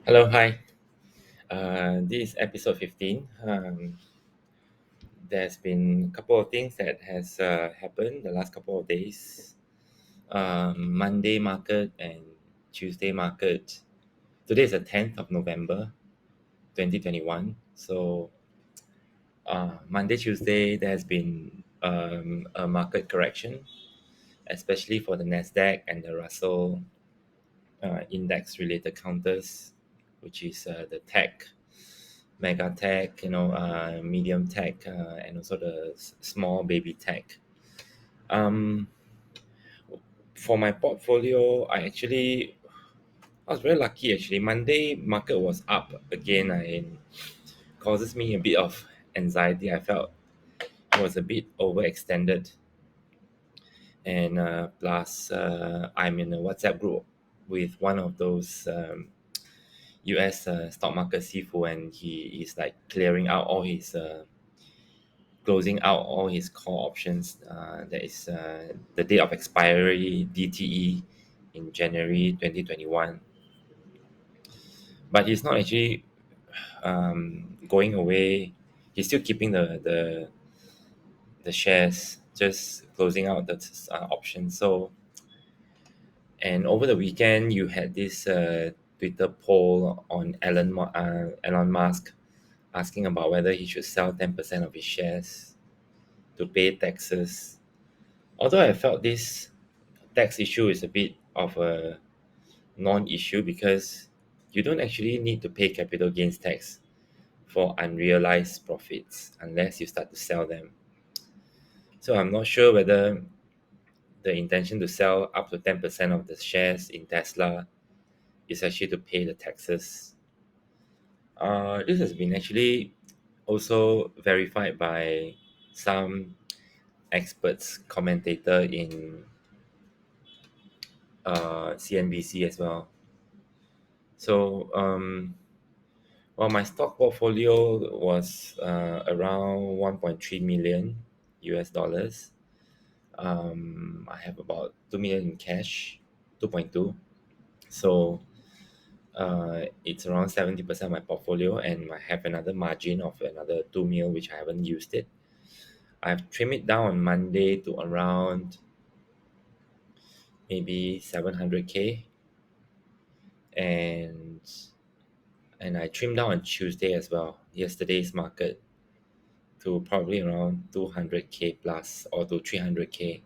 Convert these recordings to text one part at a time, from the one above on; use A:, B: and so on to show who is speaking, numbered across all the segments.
A: Hello, hi. This is episode 15. There's been a couple of things that has happened the last couple of days. Monday market and Tuesday market. Today is the 10th of November, 2021. So Monday, Tuesday, there has been a market correction, especially for the Nasdaq and the Russell index related counters, which is the tech, mega tech, medium tech, and also the small baby tech. Um, for my portfolio, I was very lucky actually. Monday market was up again, and causes me a bit of anxiety. I felt it was a bit overextended, and plus I'm in a WhatsApp group with one of those US stock market Sifu, and he is like closing out all his call options. That is the date of expiry DTE in January 2021. But he's not actually going away. He's still keeping the shares, just closing out the options. So, and over the weekend, you had this Twitter poll on Elon Musk asking about whether he should sell 10% of his shares to pay taxes. Although I felt this tax issue is a bit of a non-issue because you don't actually need to pay capital gains tax for unrealized profits unless you start to sell them. So I'm not sure whether the intention to sell up to 10% of the shares in Tesla is actually to pay the taxes. This has been actually also verified by some experts, commentator in CNBC as well. So, well, my stock portfolio was around 1.3 million US dollars. I have about 2 million in cash, 2.2. So, it's around 70% of my portfolio, and I have another margin of another 2 mil, which I haven't used it. I've trimmed it down on Monday to around maybe 700K, and I trimmed down on Tuesday as well, yesterday's market, to probably around 200K plus or to 300K.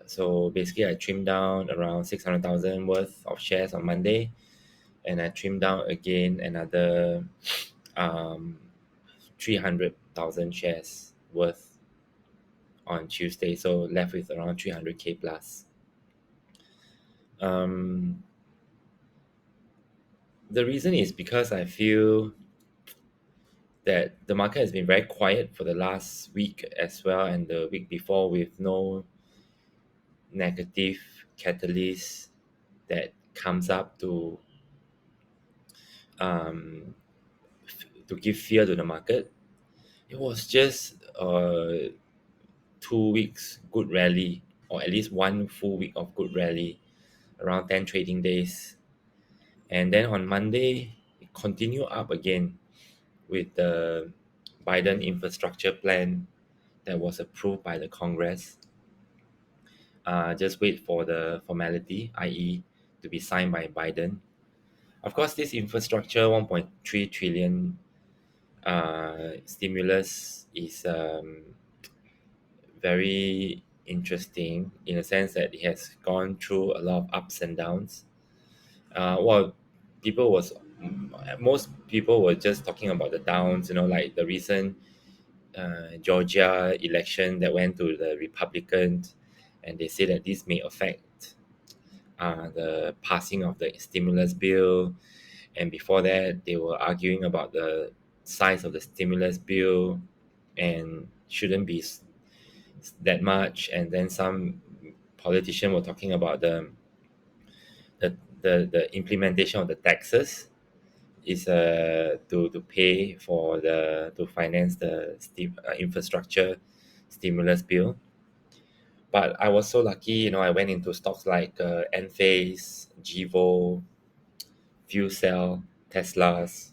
A: So basically, I trimmed down around 600,000 worth of shares on Monday, and I trimmed down again another 300,000 shares worth on Tuesday. So left with around 300K plus. Um, the reason is because I feel that the market has been very quiet for the last week as well, and the week before, with no negative catalyst that comes up um, to give fear to the market. It was just 2 weeks good rally, or at least one full week of good rally, around 10 trading days. And then on Monday, it continued up again with the Biden infrastructure plan that was approved by the Congress. Just wait for the formality, i.e., to be signed by Biden. Of course, this infrastructure 1.3 trillion stimulus is very interesting in a sense that it has gone through a lot of ups and downs. Well, people was most people were just talking about the downs, like the recent Georgia election that went to the Republicans, and they say that this may affect the passing of the stimulus bill. And before that, they were arguing about the size of the stimulus bill and shouldn't be that much. And then some politicians were talking about the implementation of the taxes is to pay for the to finance the infrastructure stimulus bill. But I was so lucky, I went into stocks like Enphase, Givo, fuel cell Teslas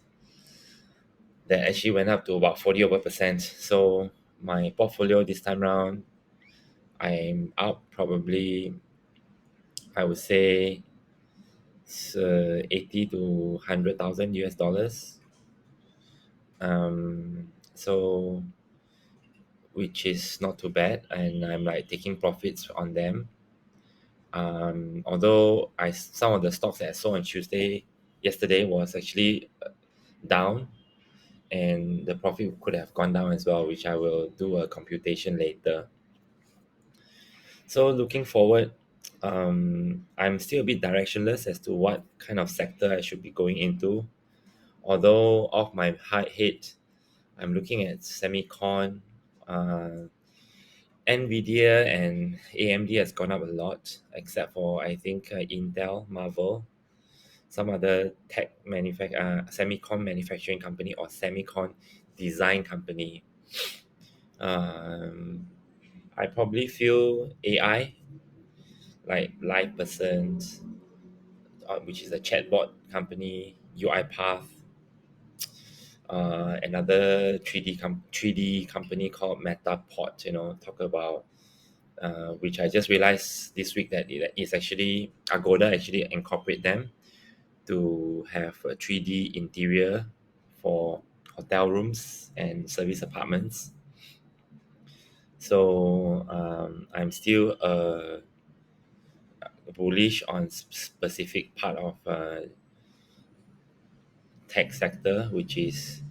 A: that actually went up to about 40 over percent. So my portfolio this time round, I'm up probably, I would say, 80 to 100,000 US dollars. So which is not too bad, and I'm like taking profits on them. Although some of the stocks that I saw on yesterday was actually down, and the profit could have gone down as well, which I will do a computation later. So looking forward, I'm still a bit directionless as to what kind of sector I should be going into. Although off my head, I'm looking at semicon, uh, Nvidia and AMD has gone up a lot, except for I think Intel, Marvel, some other semicon manufacturing company or semicon design company. Um, I probably feel AI, like Live Person, which is a chatbot company, UiPath, another 3D company called Metapod. Talk about which I just realized this week that it is actually Agoda actually incorporate them to have a 3D interior for hotel rooms and service apartments. So I'm still bullish on specific part of tech sector, which is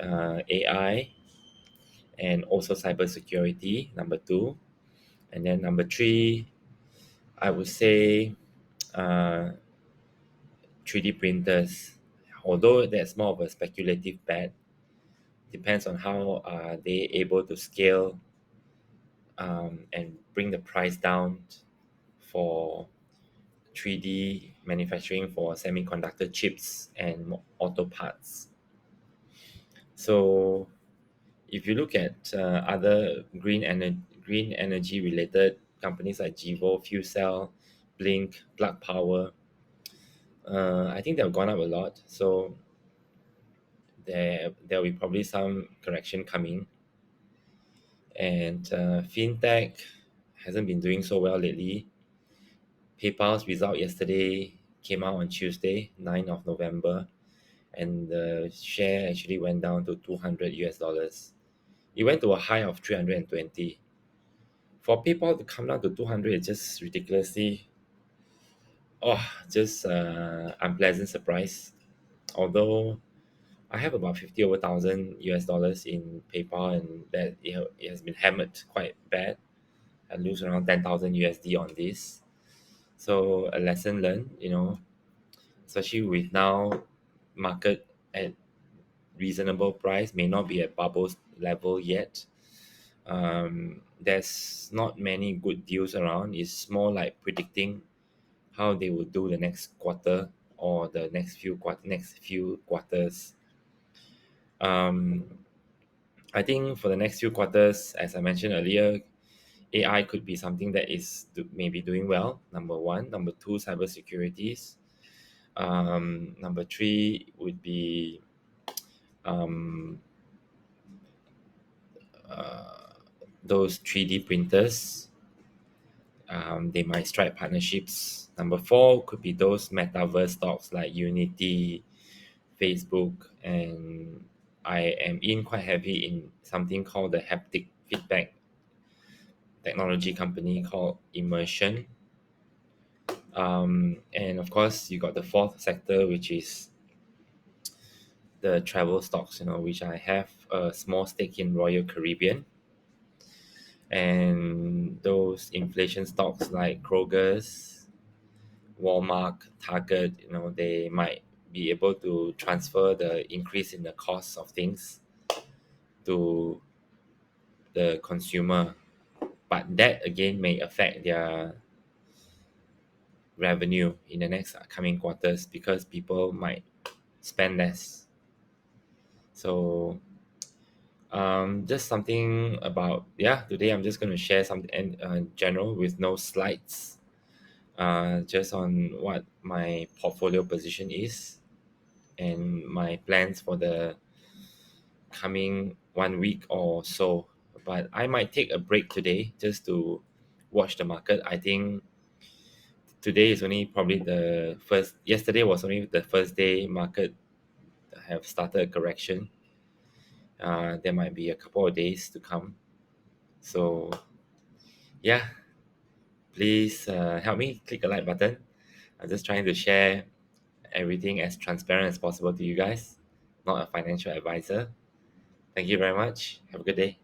A: AI and also cybersecurity. Number two, and then number three, I would say uh, 3D printers. Although that's more of a speculative bet, depends on how they able to scale and bring the price down for 3D manufacturing for semiconductor chips and auto parts. So if you look at other green energy related companies like Gevo, Fuel Cell, Blink, Plug Power, I think they've gone up a lot. So there will be probably some correction coming. And Fintech hasn't been doing so well lately. PayPal's result yesterday came out on Tuesday, 9th of November, and the share actually went down to 200 US dollars. It went to a high of 320. For PayPal to come down to 200 is just ridiculously, just unpleasant surprise. Although I have about 50 over thousand US dollars in PayPal, and that it has been hammered quite bad. I lose around 10,000 USD on this. So a lesson learned, especially with now market at reasonable price, may not be at bubbles level yet. There's not many good deals around. It's more like predicting how they will do the next quarter or the next few quarters. Um, I think for the next few quarters, as I mentioned earlier, AI could be something that is maybe doing well. Number one, number two, cybersecurities. Number three would be um, uh, those 3D printers. They might strike partnerships. Number four could be those metaverse stocks like Unity, Facebook, and I am in quite heavy in something called the haptic feedback technology company called Immersion. And of course, you got the fourth sector, which is the travel stocks, which I have a small stake in Royal Caribbean. And those inflation stocks like Kroger's, Walmart, Target, they might be able to transfer the increase in the cost of things to the consumer. But that again may affect their revenue in the next coming quarters because people might spend less. So just something about, yeah, today I'm just going to share something general with no slides. just on what my portfolio position is and my plans for the coming 1 week or so. But I might take a break today just to watch the market. I think today is only probably the first. Yesterday was only the first day market have started a correction. There might be a couple of days to come. So yeah, please help me click the like button. I'm just trying to share everything as transparent as possible to you guys. Not a financial advisor. Thank you very much. Have a good day.